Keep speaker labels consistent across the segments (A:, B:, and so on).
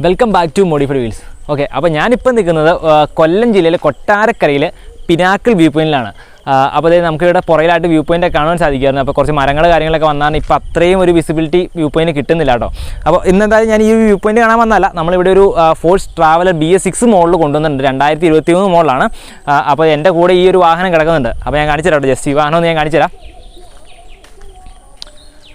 A: Welcome back to modified wheels. Okay, അപ്പോൾ ഞാനിപ്പോൾ നിൽക്കുന്നത് കൊല്ലം ജില്ലയിലെ കൊട്ടാരക്കരയിൽ പിനാക്കിൾ വ്യൂ പോയിന്റിലാണ്. അപ്പോൾ അതായത് നമുക്കിവിടെ പുറയിലായിട്ട് വ്യൂ പോയിൻ്റ് കാണാൻ സാധിക്കുമായിരുന്നു. അപ്പോൾ കുറച്ച് മരങ്ങൾ കാര്യങ്ങളൊക്കെ വന്നാണ് ഇപ്പോൾ അത്രയും ഒരു വിസിബിലിറ്റി വ്യൂ പോയിന്റ് കിട്ടുന്നില്ല കേട്ടോ. അപ്പോൾ ഇന്നെന്തായാലും ഞാൻ ഈ വ്യൂ പോയിന്റ് കാണാൻ വന്നല്ല, നമ്മളിവിടെ ഒരു ഫോഴ്സ് ട്രാവലർ BS6 മോഡൽ കൊണ്ടുവന്നിട്ടുണ്ട്. 2023 മോഡലാണ്. അപ്പോൾ എൻ്റെ കൂടെ ഈ ഒരു വാഹനം കിടക്കുന്നുണ്ട്. അപ്പോൾ ഞാൻ കാണിച്ചു തരാം കേട്ടോ. ജസ്റ്റ് ഈ വാഹനം ഒന്ന് ഞാൻ കാണിച്ചു തരാം.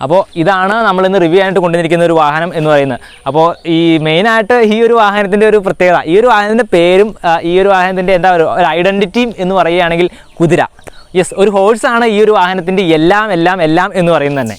A: അപ്പോൾ ഇതാണ് നമ്മളിന്ന് റിവ്യൂ ആയിട്ട് കൊണ്ടുവന്നിരിക്കുന്ന ഒരു വാഹനം എന്ന് പറയുന്നത്. അപ്പോൾ ഈ മെയിനായിട്ട് ഈ ഒരു വാഹനത്തിൻ്റെ ഒരു പ്രത്യേകത, ഈ ഒരു വാഹനത്തിൻ്റെ പേരും ഈ ഒരു വാഹനത്തിൻ്റെ എന്താ ഒരു ഐഡൻറ്റിറ്റിയും എന്ന് പറയുകയാണെങ്കിൽ കുതിര. യെസ്, ഒരു ഹോഴ്സാണ് ഈ ഒരു വാഹനത്തിൻ്റെ എല്ലാം എന്ന് പറയുന്നത് തന്നെ.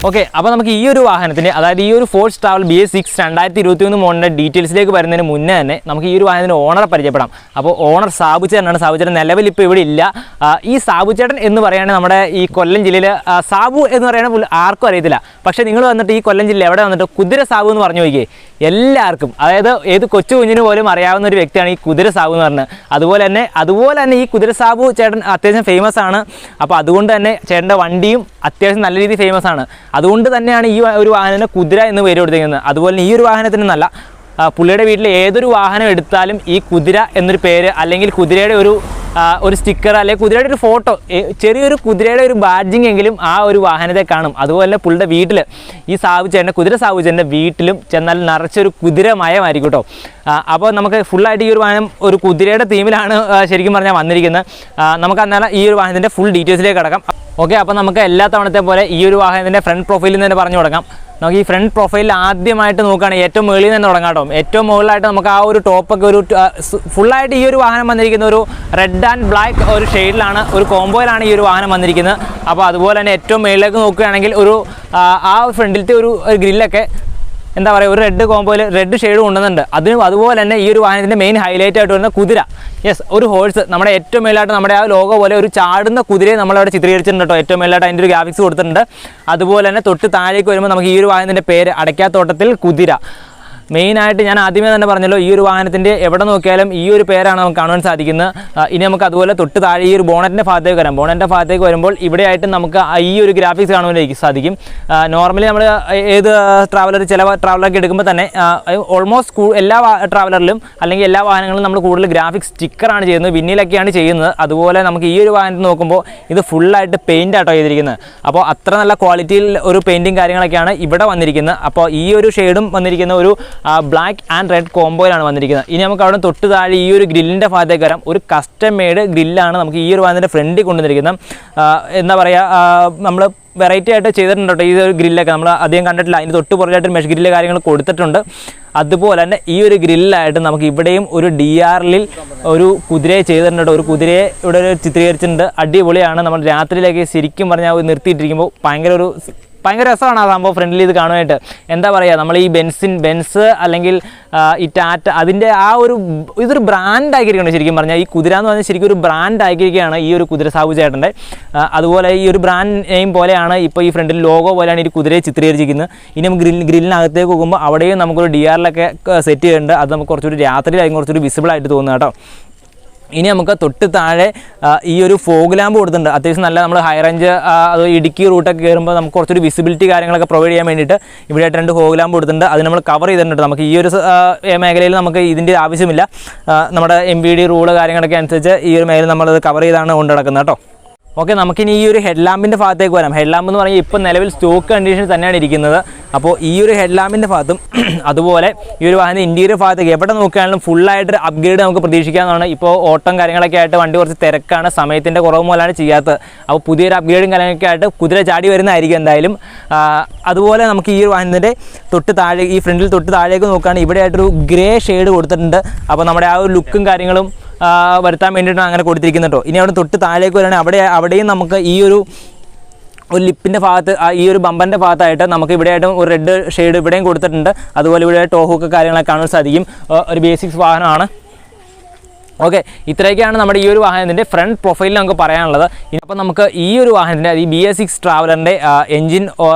A: ഓക്കെ, അപ്പോൾ നമുക്ക് ഈ ഒരു വാഹനത്തിൻ്റെ, അതായത് ഈ ഒരു ഫോഴ്സ് ട്രാവൽ BS6 2023 മോഡലിൻ്റെ ഡീറ്റെയിൽസിലേക്ക് വരുന്നതിന് മുന്നേ തന്നെ നമുക്ക് ഈ ഒരു വാഹനത്തിൻ്റെ ഓണറെ പരിചയപ്പെടാം. അപ്പോൾ ഓണർ സാബു ചേട്ടനാണ്. സാബു ചേട്ടൻ നിലവിൽ ഇപ്പോൾ ഇവിടെ ഇല്ല. ഈ സാബു ചേട്ടൻ എന്ന് പറയുകയാണെങ്കിൽ നമ്മുടെ ഈ കൊല്ലം ജില്ലയിൽ സാബു എന്ന് പറയുന്നത് ആർക്കും അറിയത്തില്ല. പക്ഷേ നിങ്ങൾ വന്നിട്ട് ഈ കൊല്ലം ജില്ല എവിടെ വന്നിട്ട് കുതിര സാബു എന്ന് പറഞ്ഞു നോക്കിയേ, എല്ലാവർക്കും, അതായത് ഏത് കൊച്ചു കുഞ്ഞിന് പോലും അറിയാവുന്ന ഒരു വ്യക്തിയാണ് ഈ കുതിര സാബു എന്ന് പറഞ്ഞത്. അതുപോലെ തന്നെ ഈ കുതിര സാബു ചേട്ടൻ അത്യാവശ്യം ഫേമസ് ആണ്. അപ്പോൾ അതുകൊണ്ട് തന്നെ ചേട്ടൻ്റെ വണ്ടിയും അത്യാവശ്യം നല്ല രീതിയിൽ ഫേമസ് ആണ്. അതുകൊണ്ട് തന്നെയാണ് ഈ ഒരു വാഹനത്തിന് കുതിര എന്ന് പേര് കൊടുത്തിരിക്കുന്നത്. അതുപോലെ ഈ ഒരു വാഹനത്തിന് നല്ല പുള്ളിയുടെ വീട്ടിൽ ഏതൊരു വാഹനം എടുത്താലും ഈ കുതിര എന്നൊരു പേര്, അല്ലെങ്കിൽ കുതിരയുടെ ഒരു സ്റ്റിക്കർ, അല്ലെങ്കിൽ കുതിരയുടെ ഒരു ഫോട്ടോ, ചെറിയൊരു കുതിരയുടെ ഒരു ബാഡ്ജിങ് എങ്കിലും ആ ഒരു വാഹനത്തെ കാണും. അതുപോലെ പുള്ളിയുടെ വീട്ടിൽ ഈ കുതിര സാബുചേട്ടൻ്റെ വീട്ടിലും ചെന്നാൽ നിറച്ചൊരു കുതിരമയമായിരിക്കും കേട്ടോ. അപ്പോൾ നമുക്ക് ഫുള്ളായിട്ട് ഈ ഒരു വാഹനം ഒരു കുതിരയുടെ തീമിലാണ് ശരിക്കും പറഞ്ഞാൽ വന്നിരിക്കുന്നത്. നമുക്ക് അന്നേരം ഈ ഒരു വാഹനത്തിൻ്റെ ഫുൾ ഡീറ്റെയിൽസിലേക്ക് കിടക്കാം. ഓക്കെ, അപ്പോൾ നമുക്ക് എല്ലാ തവണത്തെ പോലെ ഈ ഒരു വാഹനത്തിൻ്റെ ഫ്രണ്ട് പ്രൊഫൈലിൽ നിന്ന് തന്നെ പറഞ്ഞു തുടങ്ങാം. നമുക്ക് ഈ ഫ്രണ്ട് പ്രൊഫൈലിൽ ആദ്യമായിട്ട് നോക്കുകയാണെങ്കിൽ ഏറ്റവും മുകളിൽ നിന്ന് തുടങ്ങാം കേട്ടോ. ഏറ്റവും മുകളിലായിട്ട് നമുക്ക് ആ ഒരു ടോപ്പൊക്കെ ഒരു ഫുള്ളായിട്ട് ഈ ഒരു വാഹനം വന്നിരിക്കുന്ന ഒരു റെഡ് ആൻഡ് ബ്ലാക്ക് ഒരു ഷെയ്ഡിലാണ്, ഒരു കോംബോയിലാണ് ഈ ഒരു വാഹനം വന്നിരിക്കുന്നത്. അപ്പോൾ അതുപോലെ തന്നെ ഏറ്റവും മുകളിലേക്ക് നോക്കുകയാണെങ്കിൽ ആ ഫ്രണ്ടിലത്തെ ഒരു ഗ്രില്ലൊക്കെ എന്താ പറയുക, ഒരു റെഡ് കോംബോയിൽ റെഡ് ഷെയ്ഡ് കൊണ്ടുവന്നുണ്ട്. അതുപോലെ തന്നെ ഈ ഒരു വാഹനത്തിൻ്റെ മെയിൻ ഹൈലൈറ്റ് ആയിട്ട് വരുന്ന കുതിര. യെസ്, ഒരു ഹോഴ്സ്, നമ്മുടെ ഏറ്റവും മേലായിട്ട് നമ്മുടെ ആ ലോഗോ പോലെ ഒരു ചാടുന്ന കുതിരയെ നമ്മളവിടെ ചിത്രീകരിച്ചിട്ടുണ്ട് കേട്ടോ. ഏറ്റവും മേലായിട്ട് അതിൻ്റെ ഒരു ഗ്രാഫിക്സ് കൊടുത്തിട്ടുണ്ട്. അതുപോലെ തന്നെ തൊട്ട് താഴേക്ക് വരുമ്പോൾ നമുക്ക് ഈ ഒരു വാഹനത്തിൻ്റെ പേര് അടയ്ക്കാത്തോട്ടത്തിൽ കുതിര. മെയിനായിട്ട് ഞാൻ ആദ്യമേ തന്നെ പറഞ്ഞല്ലോ, ഈ ഒരു വാഹനത്തിൻ്റെ എവിടെ നോക്കിയാലും ഈ ഒരു പേരാണ് നമുക്ക് കാണുവാൻ സാധിക്കുന്നത്. ഇനി നമുക്ക് അതുപോലെ തൊട്ട് താഴെ ഈ ഒരു ബോണറ്റിൻ്റെ ഭാഗത്തേക്ക് വരാം. ബോണറ്റിൻ്റെ ഭാഗത്തേക്ക് വരുമ്പോൾ ഇവിടെയായിട്ട് നമുക്ക് ഈ ഒരു ഗ്രാഫിക്സ് കാണുവാൻ സാധിക്കും. നോർമലി നമ്മൾ ഏത് ചില ട്രാവലറൊക്കെ എടുക്കുമ്പോൾ തന്നെ ഓൾമോസ്റ്റ് എല്ലാ ട്രാവലറിലും അല്ലെങ്കിൽ എല്ലാ വാഹനങ്ങളിലും നമ്മൾ കൂടുതൽ ഗ്രാഫിക്സ് സ്റ്റിക്കറാണ് ചെയ്യുന്നത്, വിന്നിലൊക്കെയാണ് ചെയ്യുന്നത്. അതുപോലെ നമുക്ക് ഈ ഒരു വാഹനത്തിൽ നോക്കുമ്പോൾ ഇത് ഫുള്ളായിട്ട് പെയിൻ്റ് ആട്ടോ ചെയ്തിരിക്കുന്നത്. അപ്പോൾ അത്ര നല്ല ക്വാളിറ്റിയിൽ ഒരു പെയിൻറ്റിങ് കാര്യങ്ങളൊക്കെയാണ് ഇവിടെ വന്നിരിക്കുന്നത്. അപ്പോൾ ഈ ഒരു ഷെയ്ഡും വന്നിരിക്കുന്ന ഒരു ബ്ലാക്ക് ആൻഡ് റെഡ് കോംബോയിലാണ് വന്നിരിക്കുന്നത്. ഇനി നമുക്ക് അവിടെ തൊട്ട് താഴെ ഈ ഒരു ഗ്രില്ലിൻ്റെ ഭാഗത്തേക്ക് വരാം. ഒരു കസ്റ്റം മെയ്ഡ് ഗ്രില്ലാണ് നമുക്ക് ഈ ഒരു വാഹനത്തിൻ്റെ ഫ്രണ്ടിൽ കൊണ്ടുവന്നിരിക്കുന്നത്. എന്താ പറയുക, നമ്മൾ വെറൈറ്റി ആയിട്ട് ചെയ്തിട്ടുണ്ട് കേട്ടോ. ഈ ഒരു ഗ്രില്ലൊക്കെ നമ്മൾ അധികം കണ്ടിട്ടില്ല. അതിന് തൊട്ട് പുറകിലായിട്ട് മെഷ് ഗ്രില്ല് കാര്യങ്ങൾ കൊടുത്തിട്ടുണ്ട്. അതുപോലെ തന്നെ ഈ ഒരു ഗ്രില്ലായിട്ട് നമുക്ക് ഇവിടെയും ഒരു DRL ഒരു കുതിരയെ ചെയ്തിട്ടുണ്ട്. ഒരു കുതിരയെ ഇവിടെ ചിത്രീകരിച്ചിട്ടുണ്ട്. അടിപൊളിയാണ്. നമ്മൾ രാത്രിയിലേക്ക് ശരിക്കും പറഞ്ഞാൽ നിർത്തിയിട്ടിരിക്കുമ്പോൾ ഭയങ്കര രസമാണ് ആ സംഭവം ഫ്രണ്ടിൽ ഇത് കാണുവാനായിട്ട്. എന്താ പറയുക, നമ്മൾ ഈ ബെൻസ് അല്ലെങ്കിൽ ഈ ടാറ്റ അതിൻ്റെ ഇതൊരു ബ്രാൻഡ് ആക്കിയിരിക്കുകയാണ്. ശരിക്കും പറഞ്ഞാൽ ഈ കുതിര എന്ന് പറഞ്ഞാൽ ശരിക്കും ഒരു ബ്രാൻഡ് ആക്കിയിരിക്കുകയാണ് ഈ ഒരു കുതിര സാബു ചേട്ടൻ്റെ. അതുപോലെ ഈ ഒരു ബ്രാൻഡ് നെയിം പോലെയാണ് ഇപ്പോൾ ഈ ഫ്രണ്ടിൽ ലോഗോ പോലെയാണ് ഈ കുതിരയെ ചിത്രീകരിച്ചിരിക്കുന്നത്. ഇനി നമുക്ക് ഗ്രില്ലിനകത്തേക്ക് പോകുമ്പോൾ അവിടെയും നമുക്കൊരു DRL സെറ്റ് ചെയ്യുന്നുണ്ട്. അത് നമുക്ക് കുറച്ചുകൂടി രാത്രിയിലായിരിക്കും കുറച്ചുകൂടി വിസിബിൾ ആയിട്ട് തോന്നുക കേട്ടോ. ഇനി നമുക്ക് തൊട്ട് താഴെ ഈ ഒരു ഫോഗ് ലാമ്പ് കൊടുത്തിട്ടുണ്ട്. അത്യാവശ്യം നല്ല നമ്മൾ ഹൈ റേഞ്ച് അത് ഇടുക്കി റൂട്ടൊക്കെ കയറുമ്പോൾ നമുക്ക് കുറച്ചൊരു വിസിബിലിറ്റി കാര്യങ്ങളൊക്കെ പ്രൊവൈഡ് ചെയ്യാൻ വേണ്ടിയിട്ട് ഇവിടെ ആയിട്ട് 2 ഫോഗ് ലാമ്പ് കൊടുത്തിട്ടുണ്ട്. അത് നമ്മൾ കവർ ചെയ്തിട്ടുണ്ട്. നമുക്ക് ഈ ഒരു മേഖലയിൽ നമുക്ക് ഇതിൻ്റെ ആവശ്യമില്ല. നമ്മുടെ MVD റൂള് കാര്യങ്ങളൊക്കെ അനുസരിച്ച് ഈ ഒരു മേഖല നമ്മളത് കവർ ചെയ്താണ് കൊണ്ട് നടക്കുന്നത് കേട്ടോ. ഓക്കെ, നമുക്കിനി ഈ ഒരു ഹെഡ് ലാമ്പിൻ്റെ ഭാഗത്തേക്ക് വരാം. ഹെഡ് ലാമ്പ് എന്ന് പറഞ്ഞാൽ ഇപ്പോൾ നിലവിൽ സ്റ്റോക്ക് കണ്ടീഷനിൽ തന്നെയാണ് ഇരിക്കുന്നത്. അപ്പോൾ ഈ ഒരു ഹെഡ് ലാമ്പിൻ്റെ ഭാഗത്തും അതുപോലെ ഈ ഒരു വാഹനം ഇൻറ്റീരിയർ ഭാഗത്തേക്ക് എവിടെ നോക്കുകയാണെങ്കിലും ഫുള്ളായിട്ട് അപ്ഗ്രേഡ് നമുക്ക് പ്രതീക്ഷിക്കാവുന്നതാണ്. ഇപ്പോൾ ഓട്ടം കാര്യങ്ങളൊക്കെ ആയിട്ട് വണ്ടി കുറച്ച് തിരക്കാണ്, സമയത്തിൻ്റെ കുറവ് മൂലമാണ് ചെയ്യാത്തത്. അപ്പോൾ പുതിയൊരു അപ്ഗ്രേഡും കാര്യങ്ങളൊക്കെ ആയിട്ട് കുതിര ചാടി വരുന്നതായിരിക്കും എന്തായാലും. അതുപോലെ നമുക്ക് ഈ ഒരു വാഹനത്തിൻ്റെ തൊട്ട് താഴെ, ഈ ഫ്രണ്ടിൽ തൊട്ട് താഴേക്ക് നോക്കുകയാണെങ്കിൽ ഇവിടെ ആയിട്ടൊരു ഗ്രേ ഷെയ്ഡ് കൊടുത്തിട്ടുണ്ട്. അപ്പോൾ നമ്മുടെ ആ ഒരു ലുക്കും കാര്യങ്ങളും വരുത്താൻ വേണ്ടിയിട്ടാണ് അങ്ങനെ കൊടുത്തിരിക്കുന്നത് കേട്ടോ. ഇനി അവിടെ തൊട്ട് താഴേക്ക് വരികയാണെങ്കിൽ അവിടെയും നമുക്ക് ഈ ഒരു ലിപ്പിൻ്റെ ഭാഗത്ത്, ഈ ഒരു ബമ്പറിൻ്റെ ഭാഗത്തായിട്ട് നമുക്ക് ഇവിടെയായിട്ടും ഒരു റെഡ് ഷെയ്ഡ് ഇവിടെയും കൊടുത്തിട്ടുണ്ട്. അതുപോലെ ഇവിടെ ടോഹുക്ക് കാര്യങ്ങളൊക്കെ കാണാൻ സാധിക്കും. ഒരു ബേസിക്സ് വാഹനമാണ്. ഓക്കെ, ഇത്രയൊക്കെയാണ് നമ്മുടെ ഈ ഒരു വാഹനത്തിൻ്റെ ഫ്രണ്ട് പ്രൊഫൈലിൽ നമുക്ക് പറയാനുള്ളത്. അപ്പോൾ നമുക്ക് ഈ ഒരു വാഹനത്തിൻ്റെ ഈ BS6 ട്രാവലറിൻ്റെ എൻജിൻ,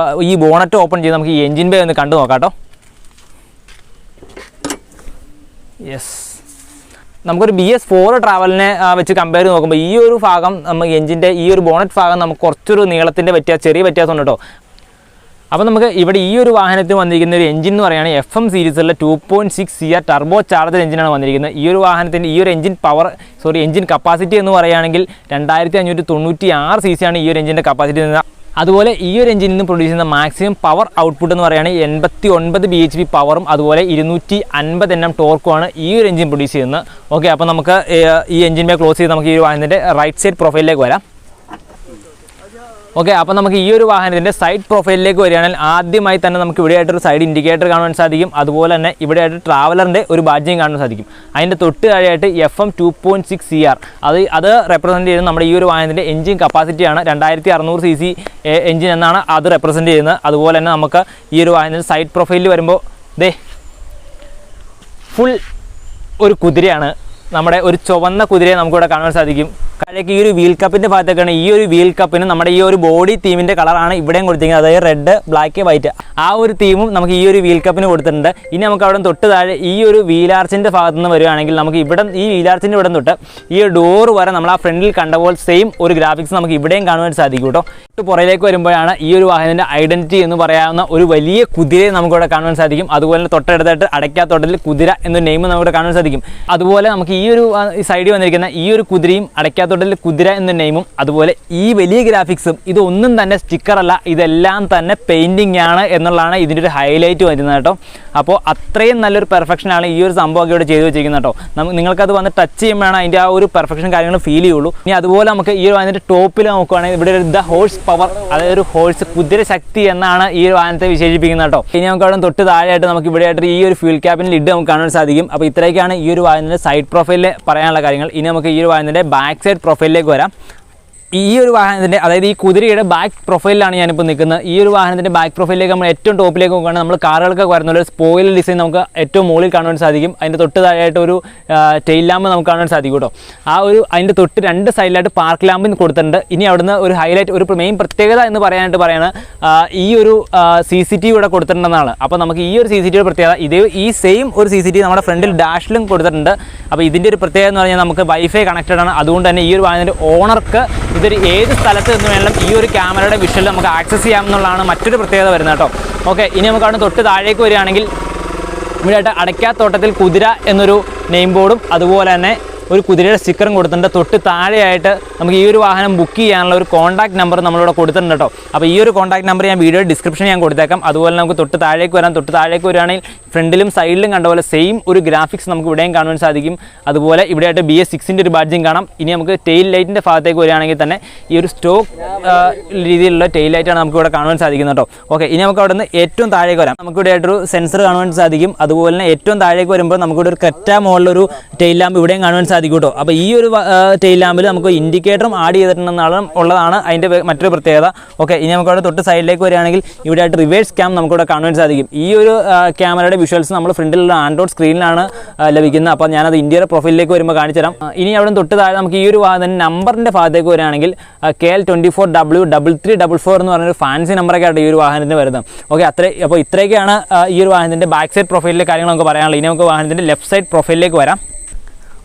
A: ഈ ബോണറ്റ് ഓപ്പൺ ചെയ്ത് നമുക്ക് ഈ എൻജിൻ ബേ ഒന്ന് കണ്ടു നോക്കാം കേട്ടോ. യെസ്, നമുക്കൊരു BS4 ട്രാവലിനെ വെച്ച് കമ്പയർ ചെയ്ത് നോക്കുമ്പോൾ ഈ ഒരു ഭാഗം നമുക്ക് എഞ്ചിൻ്റെ ഈ ഒരു ബോണറ്റ് ഭാഗം നമുക്ക് കുറച്ചൊരു നീളത്തിൻ്റെ ചെറിയ വ്യത്യാസം ഉണ്ട് കേട്ടോ. അപ്പോൾ നമുക്ക് ഇവിടെ ഈ ഒരു വാഹനത്തിൽ വന്നിരിക്കുന്ന ഒരു എഞ്ചിൻ എന്ന് പറയുകയാണെങ്കിൽ FM സീരീസിലുള്ള 2.6 CR ടർബോ ചാർജർ എഞ്ചിനാണ് വന്നിരിക്കുന്നത്. ഈ ഒരു വാഹനത്തിൻ്റെ ഈ ഒരു എഞ്ചിൻ കപ്പാസിറ്റി എന്ന് പറയുകയാണെങ്കിൽ 2596 cc ആണ് ഈ ഒരു എഞ്ചിൻ്റെ കപ്പാസിറ്റി. അതുപോലെ ഈ ഒരു എഞ്ചിനിൽ നിന്ന് പ്രൊഡ്യൂസ് ചെയ്യുന്ന മാക്സിമം പവർ ഔട്ട്പുട്ട് എന്ന് പറയുകയാണെങ്കിൽ 89 bhp പവറും അതുപോലെ 250 Nm ടോർക്കുമാണ് ഈ ഒരു എഞ്ചിൻ പ്രൊഡ്യൂസ് ചെയ്യുന്നത്. ഓക്കെ, അപ്പോൾ നമുക്ക് ഈ എഞ്ചിൻ ബേ ക്ലോസ് ചെയ്ത് നമുക്ക് ഈ ഒരു വാഹനത്തിൻ്റെ റൈറ്റ് സൈഡ് പ്രൊഫൈലിലേക്ക് വരാം. ഓക്കെ, അപ്പോൾ നമുക്ക് ഈ ഒരു വാഹനത്തിൻ്റെ സൈഡ് പ്രൊഫൈലിലേക്ക് വരികയാണെങ്കിൽ ആദ്യമായി തന്നെ നമുക്ക് ഇവിടെയായിട്ടൊരു സൈഡ് ഇൻഡിക്കേറ്റർ കാണാൻ സാധിക്കും. അതുപോലെ തന്നെ ഇവിടെയായിട്ട് ട്രാവലറിൻ്റെ ഒരു ബാഡ്ജിങ് കാണാൻ സാധിക്കും. അതിൻ്റെ തൊട്ട് താഴെയായിട്ട് FM 2.6 CR അത് റെപ്രസെൻറ്റ് ചെയ്യുന്നത് നമ്മുടെ ഈ ഒരു വാഹനത്തിൻ്റെ എഞ്ചിൻ കപ്പാസിറ്റിയാണ്. 2600 cc എഞ്ചിൻ എന്നാണ് അത് റെപ്രസെൻറ്റ് ചെയ്യുന്നത്. അതുപോലെ തന്നെ നമുക്ക് ഈ ഒരു വാഹനത്തിൻ്റെ സൈഡ് പ്രൊഫൈലിൽ വരുമ്പോൾ ഫുൾ ഒരു കുതിരയാണ്, നമ്മുടെ ഒരു ചുവന്ന കുതിരയെ നമുക്കിവിടെ കാണാൻ സാധിക്കും. താഴേക്ക് ഈ ഒരു വീൽ കപ്പിൻ്റെ ഭാഗത്തേക്കാണ്. ഈ ഒരു വീൽ കപ്പിന് നമ്മുടെ ഈ ഒരു ബോഡി തീമിൻ്റെ കളറാണ് ഇവിടെയും കൊടുത്തിരിക്കുന്നത്, അതായത് റെഡ്, ബ്ലാക്ക്, വൈറ്റ്. ആ ഒരു തീമും നമുക്ക് ഈ ഒരു വീൽ കപ്പിന് കൊടുത്തിട്ടുണ്ട്. ഇനി നമുക്ക് അവിടെ തൊട്ട് താഴെ ഈ ഒരു വീലാർച്ചിൻ്റെ ഭാഗത്തു നിന്ന് വരികയാണെങ്കിൽ നമുക്ക് ഇവിടെ ഈ വീലാർച്ചിൻ്റെ ഇവിടെ തൊട്ട് ഈ ഒരു ഡോർ വരെ നമ്മൾ ആ ഫ്രണ്ടിൽ കണ്ട പോലെ സെയിം ഒരു ഗ്രാഫിക്സ് നമുക്ക് ഇവിടെയും കാണുവാൻ സാധിക്കും കേട്ടോ. പുറയിലേക്ക് വരുമ്പോഴാണ് ഈ ഒരു വാഹനത്തിൻ്റെ ഐഡൻറ്റിറ്റി എന്ന് പറയാവുന്ന ഒരു വലിയ കുതിരയെ നമുക്കിവിടെ കാണുവാൻ സാധിക്കും. അതുപോലെ തൊട്ടടുത്തായിട്ട് അടയ്ക്കാത്തോട്ടത്തിൽ കുതിര എന്നൊരു നെയിം നമുക്കിവിടെ കാണാൻ സാധിക്കും. അതുപോലെ നമുക്ക് ഈ ഒരു സൈഡിൽ വന്നിരിക്കുന്ന ഈ ഒരു കുതിരയും അടയ്ക്കാത്തോട്ടത്തിൽ കുതിര എന്ന നെയിമും അതുപോലെ ഈ വലിയ ഗ്രാഫിക്സും ഇതൊന്നും തന്നെ സ്റ്റിക്കറല്ല, ഇതെല്ലാം തന്നെ പെയിൻറ്റിംഗ് ആണ് എന്നുള്ളതാണ് ഇതിൻ്റെ ഒരു ഹൈലൈറ്റ് വരുന്നത് കേട്ടോ. അപ്പോൾ അത്രയും നല്ലൊരു പെർഫെക്ഷനാണ് ഈ ഒരു സംഭവമൊക്കെ ഇവിടെ ചെയ്തു വെച്ചിരിക്കുന്നത് കേട്ടോ. നിങ്ങൾക്കത് വന്ന് ടച്ച് ചെയ്യുമ്പോഴാണ് അതിൻ്റെ ആ ഒരു പെർഫെക്ഷൻ കാര്യങ്ങൾ ഫീൽ ചെയ്യുള്ളൂ. ഇനി അതുപോലെ നമുക്ക് ഈ ഒരു വാഹനത്തിൻ്റെ ടോപ്പിൽ നോക്കുകയാണെങ്കിൽ ഇവിടെ ഒരു ഹോഴ്സ് പവർ, അതായത് ഒരു ഹോഴ്സ് കുതിര ശക്തി എന്നാണ് ഈ ഒരു വാഹനത്തെ വിശേഷിപ്പിക്കുന്നത് കേട്ടോ. ഇനി നമുക്ക് അവിടെ തൊട്ട് താഴെയായിട്ട് നമുക്ക് ഇവിടെയായിട്ട് ഈ ഒരു ഫ്യൂൽ ക്യാബിൻ്റെ ലിഡ് നമുക്ക് കാണാൻ സാധിക്കും. അപ്പോൾ ഇത്രയൊക്കെയാണ് ഈ ഒരു വാഹനത്തിൻ്റെ സൈഡ് പ്രൊഫൈലിൽ പറയാനുള്ള കാര്യങ്ങൾ. ഇനി നമുക്ക് ഈ ഒരു വാഹനത്തിൻ്റെ ബാക്ക് സൈഡ് പ്രൊഫൈലിലേക്ക് വരാം. ഈ ഒരു വാഹനത്തിൻ്റെ, അതായത് ഈ കുതിരയുടെ ബാക്ക് പ്രൊഫൈലിലാണ് ഞാനിപ്പോൾ നിൽക്കുന്നത്. ഈ ഒരു വാഹനത്തിൻ്റെ ബാക്ക് പ്രൊഫൈലിലേക്ക് നമ്മൾ ഏറ്റവും ടോപ്പിലേക്ക് നോക്കുകയാണെങ്കിൽ നമ്മൾ കാറുകൾക്കൊക്കെ വരുന്ന ഒരു സ്പോയിലർ ഡിസൈൻ നമുക്ക് ഏറ്റവും മുകളിൽ കാണുവാൻ സാധിക്കും. അതിൻ്റെ തൊട്ട് താഴെയായിട്ട് ഒരു ടെയിൽ ലാമ്പ് നമുക്ക് കാണാൻ സാധിക്കും കേട്ടോ. അതിൻ്റെ തൊട്ട് രണ്ട് സൈഡിലായിട്ട് പാർക്ക് ലാമ്പ് കൊടുത്തിട്ടുണ്ട്. ഇനി അവിടുന്ന് ഒരു ഹൈലൈറ്റ്, ഒരു മെയിൻ പ്രത്യേകത എന്ന് പറയുന്നത് ഈ ഒരു CCTV ഇവിടെ കൊടുത്തിട്ടുണ്ടെന്നാണ്. അപ്പോൾ നമുക്ക് ഈ ഒരു CCTV പ്രത്യേകത ഈ സെയിം ഒരു CCTV നമ്മുടെ ഫ്രണ്ടിൽ ഡാഷിലും കൊടുത്തിട്ടുണ്ട്. അപ്പോൾ ഇതിൻ്റെ ഒരു പ്രത്യേകത എന്ന് പറഞ്ഞാൽ നമുക്ക് വൈഫൈ കണക്റ്റഡ് ആണ്. അതുകൊണ്ട് തന്നെ ഈ ഒരു വാഹനത്തിൻ്റെ ഓണർക്ക് ഇതൊരു ഏത് സ്ഥലത്ത് നിന്ന് വേണം ഈ ഒരു ക്യാമറയുടെ വിഷ്വൽ നമുക്ക് ആക്സസ് ചെയ്യാമെന്നുള്ളതാണ് മറ്റൊരു പ്രത്യേകത വരുന്നത് കേട്ടോ. ഓക്കെ, ഇനി നമുക്ക് അവിടെ തൊട്ട് താഴേക്ക് വരികയാണെങ്കിൽ ഇവിടെയായിട്ട് അടയ്ക്കാത്തോട്ടത്തിൽ കുതിര എന്നൊരു നെയിം ബോർഡും അതുപോലെ തന്നെ ഒരു കുതിരയുടെ സ്റ്റിക്കറും കൊടുത്തിട്ടുണ്ട്. തൊട്ട് താഴെയായിട്ട് നമുക്ക് ഈ ഒരു വാഹനം ബുക്ക് ചെയ്യാനുള്ള ഒരു കോൺടാക്ട് നമ്പർ നമ്മളിവിടെ കൊടുത്തിട്ടുണ്ട് കേട്ടോ. അപ്പോൾ ഈ ഒരു കോൺടാക്ട് നമ്പർ ഞാൻ വീഡിയോ ഡിസ്ക്രിപ്ഷൻ ഞാൻ കൊടുത്തേക്കാം. അതുപോലെ നമുക്ക് തൊട്ട് താഴേക്ക് വരാം. തൊട്ട് താഴേക്ക് വരികയാണെങ്കിൽ ഫ്രണ്ടിലും സൈഡിലും കണ്ട പോലെ സെയിം ഒരു ഗ്രാഫിക്സ് നമുക്ക് ഇവിടെയും കാണുവാൻ സാധിക്കും. അതുപോലെ ഇവിടെയായിട്ട് BS6 ഒരു ബാഡ്ജിങ് കാണാം. ഇനി നമുക്ക് ടെയിൽ ലൈറ്റിൻ്റെ ഭാഗത്തേക്ക് വരികയാണെങ്കിൽ തന്നെ ഈ ഒരു സ്റ്റോക്ക് രീതിയിലുള്ള ടെയിൽ ലൈറ്റാണ് നമുക്ക് ഇവിടെ കാണുവാൻ സാധിക്കുന്നത് കേട്ടോ. ഓക്കെ, ഇനി നമുക്ക് അവിടെ നിന്ന് ഏറ്റവും താഴേക്ക് വരാം. നമുക്ക് ഇവിടെയായിട്ടൊരു സെൻസർ കാണുവാൻ സാധിക്കും. അതുപോലെ തന്നെ ഏറ്റവും താഴേക്ക് വരുമ്പോൾ നമുക്കിവിടെ ഒരു കറ്റ മോളിലൊരു ടെയിൽ ലാമ്പ് ഇവിടെയും കാണുവാൻ സാധിക്കും കേട്ടോ. അപ്പോൾ ഈ ഒരു ടെയിൽ ലാമ്പിൽ നമുക്ക് ഇൻഡിക്കേറ്ററും ആഡ് ചെയ്തിട്ടുണ്ടെന്നാണ് ഉള്ളതാണ് അതിൻ്റെ മറ്റൊരു പ്രത്യേകത. ഓക്കെ, ഇനി നമുക്ക് അവിടെ തൊട്ട് സൈഡിലേക്ക് വരികയാണെങ്കിൽ ഇവിടെയായിട്ട് റിവേഴ്സ് ക്യാം നമുക്കിവിടെ കാണുവാൻ സാധിക്കും. ഈ ഒരു ക്യാമറയുടെ വിഷ്വൽസ് നമ്മൾ ഫ്രണ്ടിലുള്ള ആൻഡ്രോയിഡ് സ്ക്രീനിലാണ് ലഭിക്കുന്നത്. അപ്പോൾ ഞാനത് ഇന്ത്യയുടെ പ്രൊഫൈലിലേക്ക് വരുമ്പോൾ കാണിച്ചു തരാം. ഇനി അവിടെ തൊട്ട് താഴെ നമുക്ക് ഈ ഒരു നമ്പറിൻ്റെ ഭാഗത്തേക്ക് വരികയാണെങ്കിൽ KL24W3344 എന്ന് പറഞ്ഞൊരു ഫാൻസി നമ്പറൊക്കെ ആയിട്ട് ഈ ഒരു വാഹനത്തിന് വരുന്നത്. ഓക്കെ, അപ്പോൾ ഇത്രയൊക്കെയാണ് ഈ ഒരു വാഹനത്തിൻ്റെ ബാക്ക് സൈഡ് പ്രൊഫൈലിലെ കാര്യങ്ങൾ നമുക്ക് പറയാനുള്ളത്. ഇനി നമുക്ക് വാഹനത്തിൻ്റെ ലെഫ്റ്റ് സൈഡ് പ്രൊഫൈലിലേക്ക് വരാം.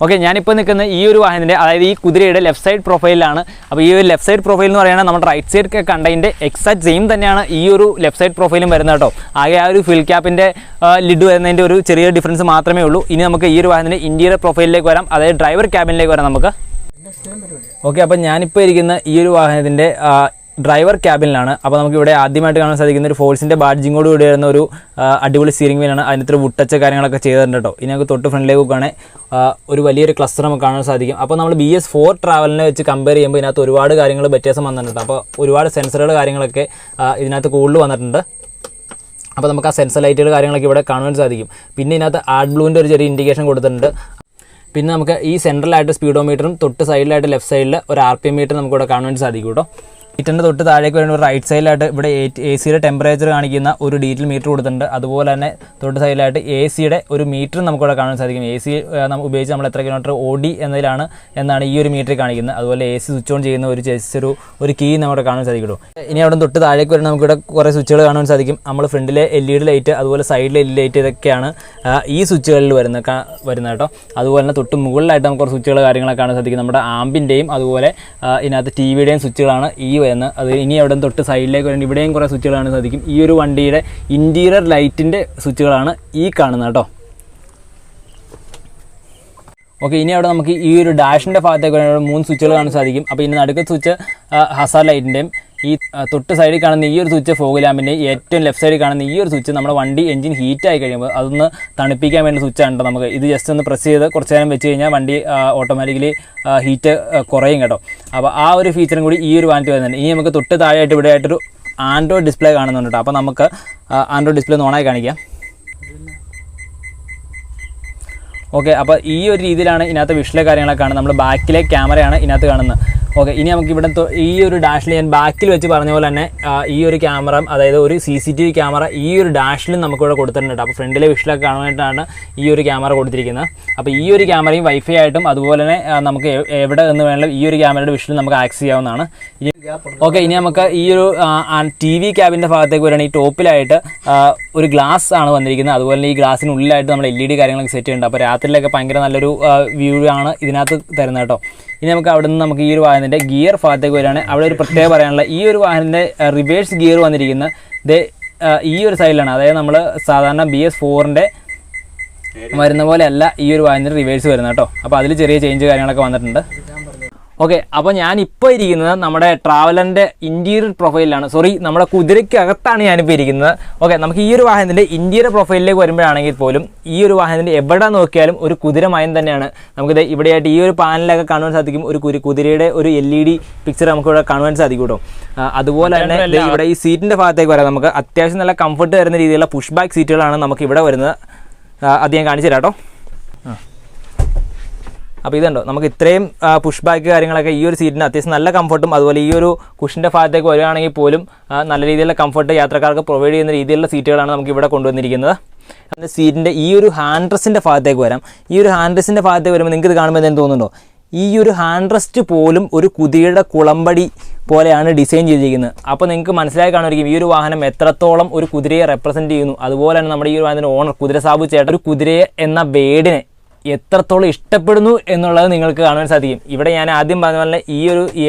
A: ഓക്കെ, ഞാനിപ്പോൾ നിൽക്കുന്ന ഈ ഒരു വാഹനത്തിൻ്റെ, അതായത് ഈ കുതിരയുടെ ലെഫ്റ്റ് സൈഡ് പ്രൊഫൈലാണ്. അപ്പോൾ ഈ ഒരു ലെഫ്റ്റ് സൈഡ് പ്രൊഫൈൽ എന്ന് പറയുന്നത് നമ്മുടെ റൈറ്റ് സൈഡ് കണ്ടതിൻ്റെ എക്സാക്ട് സെയിം തന്നെയാണ് ഈ ഒരു ലെഫ്റ്റ് സൈഡ് പ്രൊഫൈലും വരുന്നത് കേട്ടോ. ആകെ ആ ഒരു ഫിൽ ക്യാപ്പിൻ്റെ ലിഡ് വരുന്നതിൻ്റെ ഒരു ചെറിയ ഡിഫറൻസ് മാത്രമേ ഉള്ളൂ. ഇനി നമുക്ക് ഈ ഒരു വാഹനത്തിൻ്റെ ഇൻറ്റീരിയർ പ്രൊഫൈലിലേക്ക് വരാം, അതായത് ഡ്രൈവർ ക്യാബിനിലേക്ക് വരാം നമുക്ക്. ഓക്കെ, അപ്പോൾ ഞാനിപ്പോൾ ഇരിക്കുന്ന ഈ ഒരു വാഹനത്തിൻ്റെ ഡ്രൈവർ ക്യാബിനിലാണ്. അപ്പോൾ നമുക്കിവിടെ ആദ്യമായിട്ട് കാണാൻ സാധിക്കുന്ന ഒരു ഫോഴ്സിൻ്റെ ബാഡ്ജിങ്ങോട് കൂടി വരുന്ന ഒരു അടിപൊളി സ്റ്റിയറിംഗ് വീലാണ്. അതിനകത്ത് വുട്ടച്ച കാര്യങ്ങളൊക്കെ ചെയ്തിട്ടുണ്ട് കേട്ടോ. ഇനി നമുക്ക് തൊട്ട് ഫ്രണ്ടിലേക്ക് നോക്കുകയാണെങ്കിൽ ഒരു വലിയൊരു ക്ലസ്റ്റർ നമുക്ക് കാണാൻ സാധിക്കും. അപ്പോൾ നമ്മൾ BS4 ട്രാവലിനെ വെച്ച് കമ്പയർ ചെയ്യുമ്പോൾ ഇതിനകത്ത് ഒരുപാട് കാര്യങ്ങൾ വ്യത്യാസം വന്നിട്ടുണ്ട്. അപ്പോൾ ഒരുപാട് സെൻസറുകൾ കാര്യങ്ങളൊക്കെ ഇതിനകത്ത് കൂടുതൽ വന്നിട്ടുണ്ട്. അപ്പോൾ നമുക്ക് ആ സെൻസർ ലൈറ്റുകൾ കാര്യങ്ങളൊക്കെ ഇവിടെ കാണുവാൻ സാധിക്കും. പിന്നെ ഇതിനകത്ത് ആഡ് ബ്ലൂവിൻ്റെ ഒരു ചെറിയ ഇൻഡിക്കേഷൻ കൊടുത്തിട്ടുണ്ട്. പിന്നെ നമുക്ക് ഈ സെൻട്രലായിട്ട് സ്പീഡോമീറ്ററും തൊട്ട് സൈഡിലായിട്ട് ലെഫ്റ്റ് സൈഡിൽ ഒരു RPM മീറ്റർ നമുക്കിവിടെ കാണുവാൻ സാധിക്കും കേട്ടോ. മീറ്ററിൻ്റെ തൊട്ട് താഴേക്ക് വരുന്ന ഒരു റൈറ്റ് സൈഡിലായിട്ട് ഇവിടെ AC ടെമ്പറേച്ചർ കാണിക്കുന്ന ഒരു ഡീറ്റെയിൽ മീറ്റർ കൊടുത്തിട്ടുണ്ട്. അതുപോലെ തന്നെ തൊട്ട് സൈഡിലായിട്ട് AC ഒരു മീറ്റർ നമുക്കിവിടെ കാണാൻ സാധിക്കും. AC നമുക്ക് ഉപയോഗിച്ച് നമ്മൾ എത്ര കിലോമീറ്റർ ഓടി എന്നാണ് ഈ ഒരു മീറ്റർ കാണിക്കുന്നത്. അതുപോലെ AC സ്വിച്ച് ഓൺ ചെയ്യുന്ന ഒരു കീ നമ്മുടെ കാണാൻ സാധിക്കും. ഇനി അവിടെ തൊട്ട് താഴേക്ക് വരുന്ന നമുക്കിവിടെ കുറേ സ്വിച്ചുകൾ കാണാൻ സാധിക്കും. നമ്മൾ ഫ്രണ്ടിലെ LED ലൈറ്റ്, അതുപോലെ സൈഡിലെ LED ലൈറ്റ്, ഇതൊക്കെയാണ് ഈ സ്വിച്ചുകളിൽ വരുന്നത് കേട്ടോ. അതുപോലെ തന്നെ തൊട്ട് മുകളിലായിട്ട് നമുക്ക് കുറച്ച് സ്വിച്ചുകൾ കാര്യങ്ങളൊക്കെ കാണാൻ സാധിക്കും. നമ്മുടെ ആമ്പിൻ്റെയും അതുപോലെ ഇതിനകത്ത് TVയുടെയും സ്വിച്ചുകളാണ് ഈ വരുന്നത്. അത് ഇനി അവിടെ തൊട്ട് സൈഡിലേക്ക് വരുന്നത് ഇവിടെയും കുറേ സ്വിച്ചുകൾ കാണാൻ സാധിക്കും. ഈ ഒരു വണ്ടിയുടെ ഇൻറ്റീരിയർ ലൈറ്റിൻ്റെ സ്വിച്ചുകളാണ് ഈ കാണുന്നത് കേട്ടോ. ഓക്കെ, ഇനി അവിടെ നമുക്ക് ഈ ഒരു ഡാഷിൻ്റെ ഭാഗത്തേക്ക് വരുന്ന 3 സ്വിച്ചുകൾ കാണാൻ സാധിക്കും. അപ്പോൾ ഇനി നടുക്ക് സ്വിച്ച് ഹസാർ ലൈറ്റിൻ്റെയും ഈ തൊട്ട് സൈഡിൽ കാണുന്ന ഈ ഒരു സ്വിച്ച് ഫോഗ് ലാമ്പിൻ്റെയും ഏറ്റവും ലെഫ്റ്റ് സൈഡിൽ കാണുന്ന ഈ ഒരു സ്വിച്ച് നമ്മുടെ വണ്ടി എഞ്ചിൻ ഹീറ്റായി കഴിയുമ്പോൾ അതൊന്ന് തണുപ്പിക്കാൻ വേണ്ടി സ്വിച്ചാണ്. നമുക്ക് ഇത് ജസ്റ്റ് ഒന്ന് പ്രസ് ചെയ്ത് കുറച്ച് നേരം വെച്ച് കഴിഞ്ഞാൽ വണ്ടി ഓട്ടോമാറ്റിക്കലി ഹീറ്റ് കുറയും കേട്ടോ. അപ്പോൾ ആ ഒരു ഫീച്ചറും കൂടി ഈ ഒരു വാഹനത്തിൽ വരുന്നുണ്ട്. ഇനി നമുക്ക് തൊട്ട് താഴെയായിട്ട് ഇവിടെ ആയിട്ടൊരു ആൻഡ്രോയിഡ് ഡിസ്പ്ലേ കാണുന്നുണ്ട് കേട്ടോ. അപ്പോൾ നമുക്ക് ആൻഡ്രോയിഡ് ഡിസ്പ്ലേ ഒന്ന് ഓണായി കാണിക്കാം. ഓക്കെ, അപ്പോൾ ഈ ഒരു രീതിയിലാണ് ഇതിനകത്ത് വിഷ്വൽ കാര്യങ്ങളൊക്കെ കാണുന്നത്. നമ്മൾ ബാക്കിലെ ക്യാമറയാണ് ഇതിനകത്ത് കാണുന്നത്. ഓക്കെ, ഇനി നമുക്ക് ഇവിടെ ഈ ഒരു ഡാഷിൽ ഞാൻ ബാക്കിൽ വെച്ച് പറഞ്ഞ പോലെ തന്നെ ഈ ഒരു ക്യാമറ, അതായത് ഒരു CCTV ക്യാമറ ഈ ഒരു ഡാഷിലും നമുക്കിവിടെ കൊടുത്തിട്ടുണ്ട്. അപ്പോൾ ഫ്രണ്ടിലെ വിഷ്വലൊക്കെ കാണാനായിട്ടാണ് ഈ ഒരു ക്യാമറ കൊടുത്തിരിക്കുന്നത്. അപ്പോൾ ഈ ഒരു ക്യാമറയും വൈഫൈ ആയിട്ടും അതുപോലെ തന്നെ നമുക്ക് എവിടെ നിന്ന് വേണമെങ്കിലും ഈ ഒരു ക്യാമറയുടെ വിഷ്വൽ നമുക്ക് ആക്സസ് ചെയ്യാവുന്നതാണ്. ഓക്കെ, ഇനി നമുക്ക് ഈ ഒരു TV ക്യാബിൻ്റെ ഭാഗത്തേക്ക് വരികയാണ്. ഈ ടോപ്പിലായിട്ട് ഒരു ഗ്ലാസ് ആണ് വന്നിരിക്കുന്നത്. അതുപോലെ തന്നെ ഈ ഗ്ലാസിനുള്ളിലായിട്ട് നമ്മൾ LED കാര്യങ്ങളൊക്കെ സെറ്റ് ചെയ്യുന്നുണ്ട്. അപ്പോൾ രാത്രിയിലൊക്കെ ഭയങ്കര നല്ലൊരു വ്യൂ ആണ് ഇതിനകത്ത് തരുന്നത് കേട്ടോ. ഇനി നമുക്ക് അവിടെ നിന്ന് നമുക്ക് ഈ ഒരു വാഹനത്തിൻ്റെ ഗിയർ ഭാഗത്തേക്ക് വരികയാണ്. അവിടെ ഒരു പ്രത്യേകം പറയാനുള്ള ഈ ഒരു വാഹനത്തിൻ്റെ റിവേഴ്സ് ഗിയർ വന്നിരിക്കുന്നത് ഈ ഒരു സൈഡിലാണ്. അതായത് നമ്മൾ സാധാരണ BS4 വരുന്ന പോലെ അല്ല ഈ ഒരു വാഹനത്തിൻ്റെ റിവേഴ്സ് വരുന്നത് കേട്ടോ. അപ്പോൾ അതിൽ ചെറിയ ചേഞ്ച് കാര്യങ്ങളൊക്കെ വന്നിട്ടുണ്ട്. ഓക്കെ, അപ്പോൾ ഞാനിപ്പോൾ ഇരിക്കുന്നത് നമ്മുടെ ട്രാവലറിൻ്റെ ഇൻറ്റീരിയർ പ്രൊഫൈലിലാണ്. നമ്മുടെ കുതിരയ്ക്കകത്താണ് ഞാനിപ്പോൾ ഇരിക്കുന്നത്. ഓക്കെ, നമുക്ക് ഈ ഒരു വാഹനത്തിൻ്റെ ഇൻറ്റീരിയർ പ്രൊഫൈലിലേക്ക് വരുമ്പോഴാണെങ്കിൽ പോലും ഈ ഒരു വാഹനത്തിൻ്റെ എവിടെ നോക്കിയാലും ഒരു കുതിരമയം തന്നെയാണ്. നമുക്കിത് ഇവിടെയായിട്ട് ഈ ഒരു പാനലൊക്കെ കാണുവാൻ സാധിക്കും. ഒരു കുതിരയുടെ ഒരു LED പിക്ചർ നമുക്കിവിടെ കാണുവാൻ സാധിക്കും കേട്ടോ. അതുപോലെ തന്നെ ഇവിടെ ഈ സീറ്റിൻ്റെ ഭാഗത്തേക്ക് വരാം. നമുക്ക് അത്യാവശ്യം നല്ല കംഫർട്ട് തരുന്ന രീതിയിലുള്ള പുഷ് ബാക്ക് സീറ്റുകളാണ് നമുക്ക് ഇവിടെ വരുന്നത്. അത് ഞാൻ കാണിച്ചു തരാം കേട്ടോ. അപ്പോൾ ഇതുണ്ടോ, നമുക്ക് ഇത്രയും പുഷ് ബാക്ക് കാര്യങ്ങളൊക്കെ ഈ ഒരു സീറ്റിന് അത്യാവശ്യം നല്ല കംഫർട്ടും അതുപോലെ ഈ ഒരു കുഷിൻ്റെ ഭാഗത്തേക്ക് വരികയാണെങ്കിൽ പോലും നല്ല രീതിയിലുള്ള കംഫർട്ട് യാത്രക്കാർക്ക് പ്രൊവൈഡ് ചെയ്യുന്ന രീതിയിലുള്ള സീറ്റുകളാണ് നമുക്ക് ഇവിടെ കൊണ്ടുവന്നിരിക്കുന്നത്. സീറ്റിൻ്റെ ഈ ഒരു ഹാൻഡ് റെസ്റ്റിൻ്റെ ഭാഗത്തേക്ക് വരാം. ഈ ഒരു ഹാൻഡ് റെസ്റ്റിൻ്റെ ഭാഗത്തേക്ക് വരുമ്പോൾ നിങ്ങൾക്ക് ഇത് കാണുമ്പോൾ എന്തെങ്കിലും തോന്നുന്നുണ്ടോ? ഈ ഒരു ഹാൻഡ് റെസ്റ്റ് പോലും ഒരു കുതിരയുടെ കുളമ്പടി പോലെയാണ് ഡിസൈൻ ചെയ്തിരിക്കുന്നത്. അപ്പോൾ നിങ്ങൾക്ക് മനസ്സിലായി കാണുമായിരിക്കും ഈ ഒരു വാഹനം എത്രത്തോളം ഒരു കുതിരയെ റെപ്രസെൻറ്റ് ചെയ്യുന്നു. അതുപോലെ തന്നെ നമ്മുടെ ഈ ഒരു വാഹനത്തിൻ്റെ ഓണർ കുതിര സാബു ചേട്ടൻ ഒരു കുതിരയെ എന്ന വേർഡിനെ എത്രത്തോളം ഇഷ്ടപ്പെടുന്നു എന്നുള്ളത് നിങ്ങൾക്ക് കാണാൻ സാധിക്കും. ഇവിടെ ഞാൻ ആദ്യം പറഞ്ഞ പോലെ ഈ ഒരു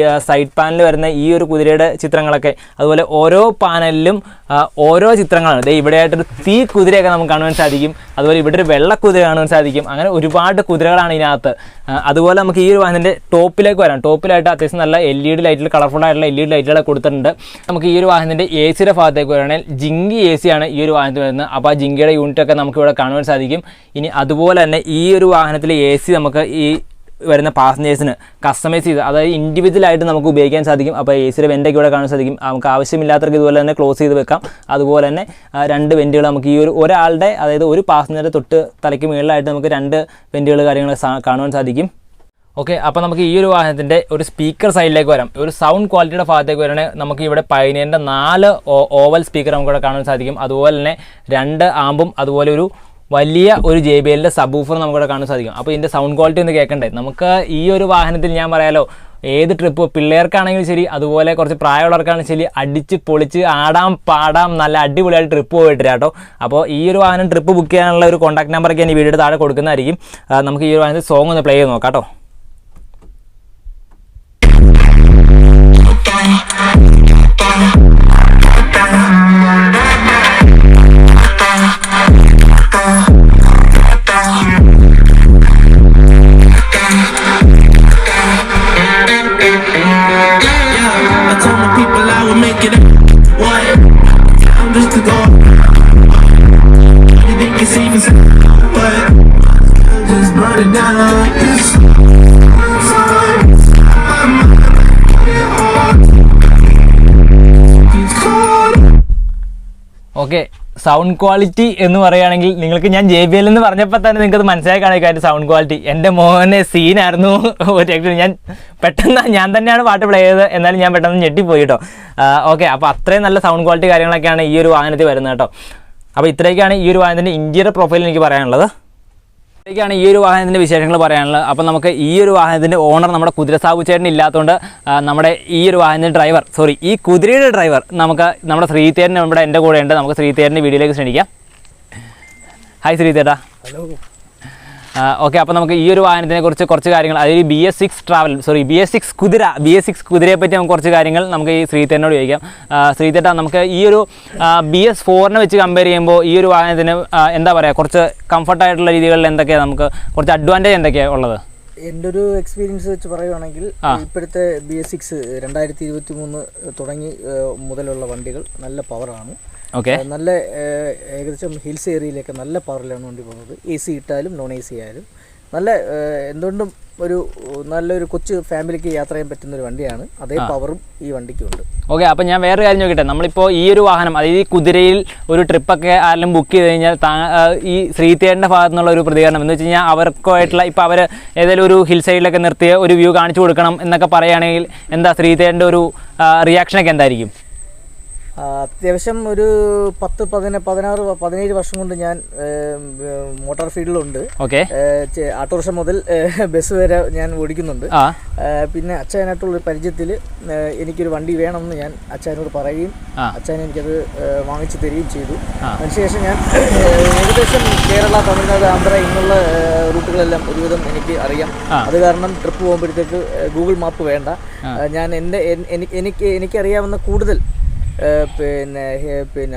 A: സൈഡ് പാനലിൽ വരുന്ന ഈ ഒരു കുതിരയുടെ ചിത്രങ്ങളൊക്കെ, അതുപോലെ ഓരോ പാനലിലും ഓരോ ചിത്രങ്ങളാണ്. ഇവിടെ ആയിട്ടൊരു തീ കുതിരയൊക്കെ നമുക്ക് കാണുവാൻ സാധിക്കും. അതുപോലെ ഇവിടെ ഒരു വെള്ളക്കുതിര കാണുവാൻ സാധിക്കും. അങ്ങനെ ഒരുപാട് കുതിരകളാണ് ഇതിനകത്ത്. അതുപോലെ നമുക്ക് ഈ ഒരു വാഹനത്തിൻ്റെ ടോപ്പിലേക്ക് വരാം. ടോപ്പിലായിട്ട് അത്യാവശ്യം നല്ല LED ലൈറ്റിൽ കളർഫുൾ ആയിട്ടുള്ള LED ലൈറ്റുകളൊക്കെ കൊടുത്തിട്ടുണ്ട്. നമുക്ക് ഈ ഒരു വാഹനത്തിൻ്റെ AC ഭാഗത്തേക്ക് വരികയാണെങ്കിൽ ജിങ്കി AC ആണ് ഈ ഒരു വാഹനത്തിൽ വരുന്നത്. അപ്പോൾ ആ ജിങ്കിയുടെ യൂണിറ്റൊക്കെ നമുക്ക് ഇവിടെ കാണുവാൻ സാധിക്കും. ഇനി അതുപോലെ തന്നെ ഈ ഒരു വാഹനത്തിലെ AC നമുക്ക് ഈ വരുന്ന പാസഞ്ചേഴ്സിന് കസ്റ്റമൈസ് ചെയ്ത്, അതായത് ഇൻഡിവിജ്വലായിട്ട് നമുക്ക് ഉപയോഗിക്കാൻ സാധിക്കും. അപ്പോൾ AC വെൻ്റൊക്കെ ഇവിടെ കാണാൻ സാധിക്കും. നമുക്ക് ആവശ്യമില്ലാത്തവർക്ക് ഇതുപോലെ തന്നെ ക്ലോസ് ചെയ്ത് വെക്കാം. അതുപോലെ തന്നെ 2 വെൻറ്റുകൾ നമുക്ക് ഈ ഒരാളുടെ, അതായത് ഒരു പാസഞ്ചറിൻ്റെ തൊട്ട് തലയ്ക്ക് മുകളിലായിട്ട് നമുക്ക് 2 വെൻറ്റുകൾ കാര്യങ്ങൾ കാണുവാൻ സാധിക്കും. ഓക്കെ, അപ്പോൾ നമുക്ക് ഈ ഒരു വാഹനത്തിൻ്റെ ഒരു സ്പീക്കർ സൈഡിലേക്ക് വരാം. ഒരു സൗണ്ട് ക്വാളിറ്റിയുടെ ഭാഗത്തേക്ക് വരികയാണെങ്കിൽ നമുക്ക് ഇവിടെ പയനിയറിൻ്റെ 4 ഓവൽ സ്പീക്കർ നമുക്കിവിടെ കാണാൻ സാധിക്കും. അതുപോലെ തന്നെ 2 ആമ്പും അതുപോലെ ഒരു വലിയ ഒരു JBLൻ്റെ സബൂഫർ നമുക്കിവിടെ കാണാൻ സാധിക്കും. അപ്പോൾ ഇതിൻ്റെ സൗണ്ട് ക്വാളിറ്റി ഒന്ന് കേൾക്കണ്ടേ? നമുക്ക് ഈ ഒരു വാഹനത്തിൽ ഞാൻ പറയാലോ, ഏത് ട്രിപ്പ് പിള്ളേർക്കാണെങ്കിലും ശരി, അതുപോലെ കുറച്ച് പ്രായമുള്ളവർക്കാണെങ്കിലും ശരി, അടിച്ച് പൊളിച്ച് ആടാം പാടാം നല്ല അടിപൊളിയായിട്ട് ട്രിപ്പ് പോയിട്ട് കേട്ടോ. അപ്പോൾ ഈ ഒരു വാഹനം ട്രിപ്പ് ബുക്ക് ചെയ്യാനുള്ള ഒരു കോൺടാക്ട് നമ്പറൊക്കെ ഞാൻ ഈ വീഡിയോയുടെ താഴെ കൊടുക്കുന്നതായിരിക്കും. നമുക്ക് ഈ ഒരു വാഹനത്തിൽ സോങ് ഒന്ന് പ്ലേ ചെയ്ത് നോക്കാം കേട്ടോ.
B: Just burn it down.
A: Okay, sound quality എന്ന് പറയുകയാണെങ്കിൽ നിങ്ങൾക്ക് ഞാൻ JBL എന്ന് പറഞ്ഞപ്പോൾ തന്നെ നിങ്ങൾക്ക് മനസ്സിലായി കാണിക്കാറ് സൗണ്ട് ക്വാളിറ്റി. എൻ്റെ മോനെ സീനായിരുന്നു. ഞാൻ പെട്ടെന്ന് ഞാൻ തന്നെയാണ് പാട്ട് പ്ലേ ചെയ്തത്, എന്നാലും ഞാൻ പെട്ടെന്ന് ഞെട്ടിപ്പോയി കേട്ടോ. ഓക്കെ, അപ്പോൾ അത്രയും നല്ല സൗണ്ട് ക്വാളിറ്റി കാര്യങ്ങളൊക്കെയാണ് ഈ ഒരു വാഹനത്തിൽ വരുന്നത് കേട്ടോ. അപ്പോൾ ഇത്രയൊക്കെയാണ് ഈ ഒരു വാഹനത്തിൻ്റെ ഇൻറ്റീരിയർ പ്രൊഫൈൽ എനിക്ക് പറയാനുള്ളത്. ഇതൊക്കെയാണ് ഈ ഒരു വാഹനത്തിൻ്റെ വിശേഷങ്ങൾ പറയാനുള്ളത്. അപ്പോൾ നമുക്ക് ഈ ഒരു വാഹനത്തിൻ്റെ ഓണർ നമ്മുടെ കുതിര സാബു ചേട്ടൻ ഇല്ലാത്തതുകൊണ്ട് നമ്മുടെ ഈ ഒരു വാഹനത്തിൻ്റെ ഡ്രൈവർ, ഈ കുതിരയുടെ ഡ്രൈവർ നമ്മുടെ ശ്രീതേരൻ എൻ്റെ കൂടെ ഉണ്ട്. നമുക്ക് ശ്രീതേരൻ്റെ വീഡിയോയിലേക്ക് ക്ഷണിക്കാം. ഹായ് ശ്രീതേട്ടാ.
C: ഹലോ.
A: ഓക്കെ, അപ്പോൾ നമുക്ക് ഈ ഒരു വാഹനത്തിനെ കുറിച്ച് കുറച്ച് കാര്യങ്ങൾ, അതായത് BS6 കുതിരയെ പറ്റി നമുക്ക് കുറച്ച് കാര്യങ്ങൾ നമുക്ക് ഈ ശ്രീതേരനോട് ചോദിക്കാം. ശ്രീതേട്ടാ, നമുക്ക് ഈ ഒരു BS4 വെച്ച് കമ്പയർ ചെയ്യുമ്പോൾ ഈ ഒരു വാഹനത്തിന് എന്താ പറയുക, കുറച്ച് കംഫർട്ടായിട്ടുള്ള രീതികളിൽ എന്തൊക്കെയാണ്, നമുക്ക് കുറച്ച് അഡ്വാൻറ്റേജ് എന്തൊക്കെയാണ് ഉള്ളത്?
C: എൻ്റെ ഒരു എക്സ്പീരിയൻസ് വെച്ച് പറയുവാണെങ്കിൽ ഇപ്പോഴത്തെ BS6 2023 തുടങ്ങി മുതലുള്ള വണ്ടികൾ നല്ല പവറാണ്.
A: ഓക്കെ,
C: നല്ല ഏകദേശം ഹിൽസ് ഏരിയയിലൊക്കെ നല്ല പവറിലാണ് വണ്ടി പോകുന്നത്. AC ഇട്ടാലും നോൺ AC ആയാലും നല്ല എന്തുകൊണ്ടും നല്ലൊരു കൊച്ചു ഫാമിലിക്ക് യാത്ര ചെയ്യാൻ പറ്റുന്ന ഒരു വണ്ടിയാണ്. അതേ പവറും ഈ വണ്ടിക്കുണ്ട്.
A: ഓക്കെ, അപ്പോൾ ഞാൻ വേറെ കാര്യം നോക്കിട്ടെ, നമ്മളിപ്പോൾ ഈ ഒരു വാഹനം, അതായത് ഈ കുതിരയിൽ ഒരു ട്രിപ്പൊക്കെ ആരെങ്കിലും ബുക്ക് ചെയ്ത് കഴിഞ്ഞാൽ ഈ ശ്രീതേരൻ്റെ ഭാഗത്തു നിന്നുള്ള ഒരു പ്രതികരണം എന്ന് വെച്ച് കഴിഞ്ഞാൽ അവർക്കായിട്ടുള്ള ഇപ്പോൾ അവർ ഏതെങ്കിലും ഒരു ഹിൽ സൈഡിലൊക്കെ നിർത്തിയ ഒരു വ്യൂ കാണിച്ചു കൊടുക്കണം എന്നൊക്കെ പറയുകയാണെങ്കിൽ എന്താ ശ്രീതേരൻ്റെ ഒരു റിയാക്ഷനൊക്കെ എന്തായിരിക്കും?
C: അത്യാവശ്യം ഒരു 10, 16, 17 വർഷം കൊണ്ട് ഞാൻ മോട്ടോർ ഫീൽഡിലുണ്ട്.
A: ഓക്കെ,
C: ഓട്ടോറിക്ഷ മുതൽ ബസ് വരെ ഞാൻ ഓടിക്കുന്നുണ്ട്. പിന്നെ അച്ഛനായിട്ടുള്ളൊരു പരിചയത്തിൽ എനിക്കൊരു വണ്ടി വേണമെന്ന് ഞാൻ അച്ഛനോട് പറയുകയും അച്ഛൻ എനിക്കത് വാങ്ങിച്ചു തരികയും ചെയ്തു. അതിനുശേഷം ഞാൻ ഏകദേശം കേരള, തമിഴ്നാട്, ആന്ധ്ര എന്നുള്ള റൂട്ടുകളെല്ലാം ഒരുവിധം എനിക്ക് അറിയാം. അത് കാരണം ട്രിപ്പ് പോകുമ്പോഴത്തേക്ക് ഗൂഗിൾ മാപ്പ് വേണ്ട. ഞാൻ എനിക്കറിയാവുന്ന കൂടുതൽ പിന്നെ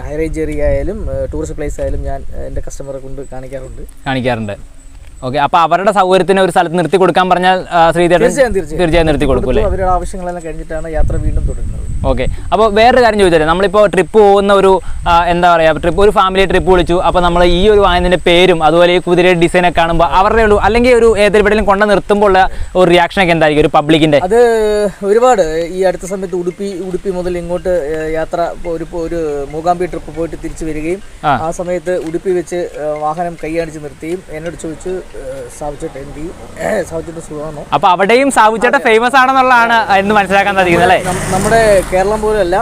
C: ഹൈ റേഞ്ച് ഏരിയ ആയാലും ടൂറിസ്റ്റ് പ്ലേസ് ആയാലും ഞാൻ എൻ്റെ കസ്റ്റമറെ കൊണ്ട് കാണിക്കാറുണ്ട്.
A: ഓക്കെ, അപ്പോൾ അവരുടെ സൗകര്യത്തിന് ഒരു സ്ഥലത്ത് നിർത്തി കൊടുക്കാൻ പറഞ്ഞാൽ ശ്രീതേരൻ തീർച്ചയായും നിർത്തി കൊടുക്കൂല്ലേ?
C: അവരുടെ ആവശ്യങ്ങളെല്ലാം കഴിഞ്ഞിട്ടാണ് യാത്ര വീണ്ടും തുടരുന്നത്.
A: ഓക്കെ, അപ്പോൾ വേറൊരു കാര്യം ചോദിച്ചാൽ, നമ്മളിപ്പോൾ ട്രിപ്പ് പോകുന്ന ഒരു എന്താ പറയുക, ഒരു ഫാമിലി ട്രിപ്പ് വിളിച്ചു. അപ്പോൾ നമ്മൾ ഈ ഒരു വാഹനത്തിൻ്റെ പേരും അതുപോലെ ഈ കുതിരയുടെ ഡിസൈനൊക്കെ കാണുമ്പോൾ അവരുടെ ഒരു അല്ലെങ്കിൽ ഒരു ഏതെങ്കിലും കൊണ്ട് നിർത്തുമ്പോൾ ഉള്ള ഒരു റിയാക്ഷനൊക്കെ എന്തായിരിക്കും ഒരു പബ്ലിക്കിൻ്റെ?
C: അത് ഒരുപാട് ഈ അടുത്ത സമയത്ത് ഉടുപ്പി മുതൽ ഇങ്ങോട്ട് യാത്ര ഒരു മൂകാംബി ട്രിപ്പ് പോയിട്ട് തിരിച്ചു വരികയും ആ സമയത്ത് ഉടുപ്പി വെച്ച് വാഹനം കൈയാണിച്ച് നിർത്തുകയും എന്നോട് ചോദിച്ചു സാബുചേട്ടൻ എന്ത് ചെയ്യും, സാബുചേട്ടൻ സുഖമാണോ?
A: അപ്പോൾ അവിടെയും സാബുചേട്ടൻ ഫേമസ് ആണെന്നുള്ളതാണ് എന്ന് മനസ്സിലാക്കാൻ സാധിക്കുന്നത് അല്ലേ?
C: നമ്മുടെ കേരളം പോലെയല്ല,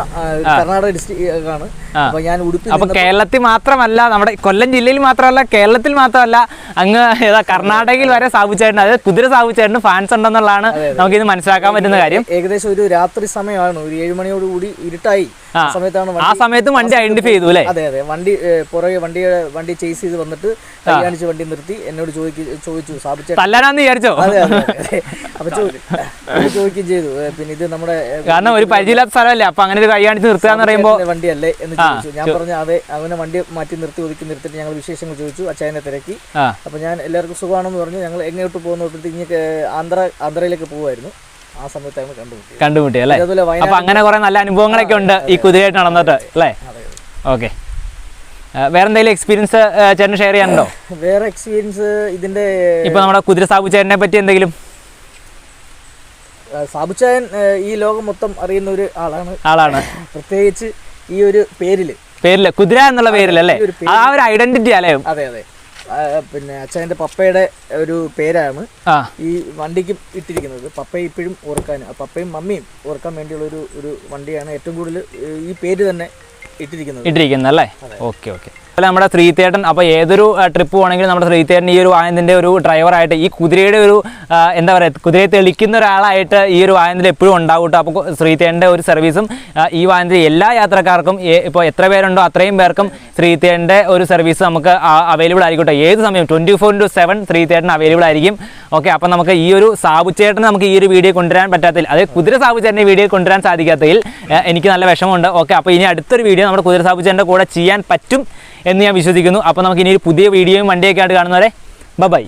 C: കർണാടക ഡിസ്ട്രിക്റ്റ് ആണ്. അപ്പോൾ ഞാൻ ഉടുപ്പി, അപ്പോൾ
A: കേരളത്തിൽ മാത്രമല്ല, നമ്മുടെ കൊല്ലം ജില്ലയിൽ മാത്രമല്ല, കേരളത്തിൽ മാത്രമല്ല, അങ്ങ് കർണാടകയിൽ വരെ സാബുചേട്ടൻ, അതായത് കുതിര സാബുചേട്ടന് ഫാൻസ് ഉണ്ടെന്നുള്ളതാണ് നമുക്കിത് മനസ്സിലാക്കാൻ പറ്റുന്ന കാര്യം.
C: ഏകദേശം ഒരു രാത്രി സമയമാണ്, ഒരു 7 മണിയോടുകൂടി ഇരുട്ടായി. ആ
A: സമയത്ത് വണ്ടി ഐഡന്റിഫൈ ചെയ്തു അല്ലേ?
C: അതെ, വണ്ടി പുറകെ വണ്ടി ചേസ് ചെയ്ത് വന്നിട്ട് കാണിച്ച് വണ്ടി നിർത്തി എന്നോട് ചോദിച്ചു സാബുചേട്ടൻ
A: തല്ലാനാന്ന് വിചാരിച്ചോ?
C: അതെ, അപ്പൊ ചോദിക്കുകയും ചെയ്തു. പിന്നെ ഇത് നമ്മുടെ
A: കാരണം ഒരു പരിചയമില്ലാത്ത സ്ഥലമല്ലേ, അപ്പൊ അങ്ങനെ ഒരു കൈ കാണിച്ച് നിർത്തുക പറയുമ്പോൾ
C: വണ്ടിയല്ലേ എന്ന് ചോദിച്ചു. ഞാൻ പറഞ്ഞു അതെ, അവനെ വണ്ടി മാറ്റി നിർത്തിയിട്ട് ഞങ്ങൾ വിശേഷങ്ങൾ ചോദിച്ചു. അച്ഛനെ തിരക്കി. അപ്പൊ ഞാൻ എല്ലാവർക്കും സുഖമാണെന്ന് പറഞ്ഞു. ഞങ്ങൾ എങ്ങോട്ട് പോകുന്ന ഇങ്ങനെ ആന്ധ്രയിലേക്ക് പോകുമായിരുന്നു. ആ സമയത്താണ് കണ്ടുമുട്ടി
A: അല്ലേ? അപ്പൊ അങ്ങനെ കുറെ നല്ല അനുഭവങ്ങളൊക്കെ ഉണ്ട് ഈ കുതിരയായിട്ട് നടന്നിട്ട് അല്ലേ? ഓക്കെ, വേറെ എന്തെങ്കിലും എക്സ്പീരിയൻസ് ചേട്ടന് ഷെയർ ചെയ്യാനുണ്ടോ?
C: വേറെ എക്സ്പീരിയൻസ് ഇതിന്റെ
A: ഇപ്പൊ നമ്മുടെ കുതിര സാബു ചേട്ടനെ പറ്റി എന്തെങ്കിലും?
C: സാബുച്ചായൻ ഈ ലോകം മൊത്തം അറിയുന്ന ഒരു ആളാണ്. പ്രത്യേകിച്ച് ഈ ഒരു പേരില്
A: കുതിര എന്നുള്ള പേരിലല്ലേ, ആ ഒരു ഐഡന്റിറ്റി അല്ലേ?
C: അതെ. പിന്നെ അച്ഛൻ്റെ പപ്പയുടെ ഒരു പേരാണ് ഈ വണ്ടിക്കും ഇട്ടിരിക്കുന്നത്. പപ്പയെ ഇപ്പോഴും പപ്പയും മമ്മിയും ഓർക്കാൻ വേണ്ടിയുള്ള ഒരു വണ്ടിയാണ് ഏറ്റവും കൂടുതൽ ഈ പേര് തന്നെ ഇട്ടിരിക്കുന്നത്
A: അല്ലേ? ഓക്കെ. അതുപോലെ നമ്മുടെ ശ്രീതേട്ടൻ, അപ്പോൾ ഏതൊരു ട്രിപ്പ് പോകണമെങ്കിലും നമ്മുടെ ശ്രീതേട്ടൻ ഈ ഒരു വാഹനത്തിൻ്റെ ഒരു ഡ്രൈവറായിട്ട്, ഈ കുതിരയുടെ ഒരു എന്താ പറയുക, കുതിരയെ തെളിക്കുന്ന ഒരാളായിട്ട് ഈ ഒരു വാഹനത്തിൽ എപ്പോഴും ഉണ്ടാവും കേട്ടോ. അപ്പോൾ ശ്രീതേട്ടൻ്റെ ഒരു സർവീസും ഈ വാഹനത്തിൽ എല്ലാ യാത്രക്കാർക്കും, ഇപ്പോൾ എത്ര പേരുണ്ടോ അത്രയും പേർക്കും ശ്രീതേട്ടൻ്റെ ഒരു സർവീസ് നമുക്ക് അവൈലബിൾ ആയിരിക്കട്ടെ. ഏത് സമയം 24/7 ശ്രീതേട്ടൻ അവൈലബിൾ ആയിരിക്കും. ഓക്കെ, അപ്പോൾ നമുക്ക് ഈ ഒരു സാബുച്ചേട്ടനെ നമുക്ക് ഈ ഒരു വീഡിയോ കൊണ്ടുവരാൻ പറ്റാത്തതിൽ, അത് കുതിര സാബുച്ചേട്ടൻ്റെ വീഡിയോ കൊണ്ടുവരാൻ സാധിക്കാത്തതിൽ എനിക്ക് നല്ല വിഷമമുണ്ട്. ഓക്കെ, അപ്പോൾ ഇനി അടുത്തൊരു വീഡിയോ നമ്മുടെ കുതിര സാബുച്ചേട്ടൻ്റെ കൂടെ ചെയ്യാൻ പറ്റും എന്ന് ഞാൻ വിശ്വസിക്കുന്നു. അപ്പോൾ നമുക്ക് ഇനി ഒരു പുതിയ വീഡിയോയും വണ്ടിയൊക്കെ ആയിട്ട് കാണുന്നവരെ ബൈ.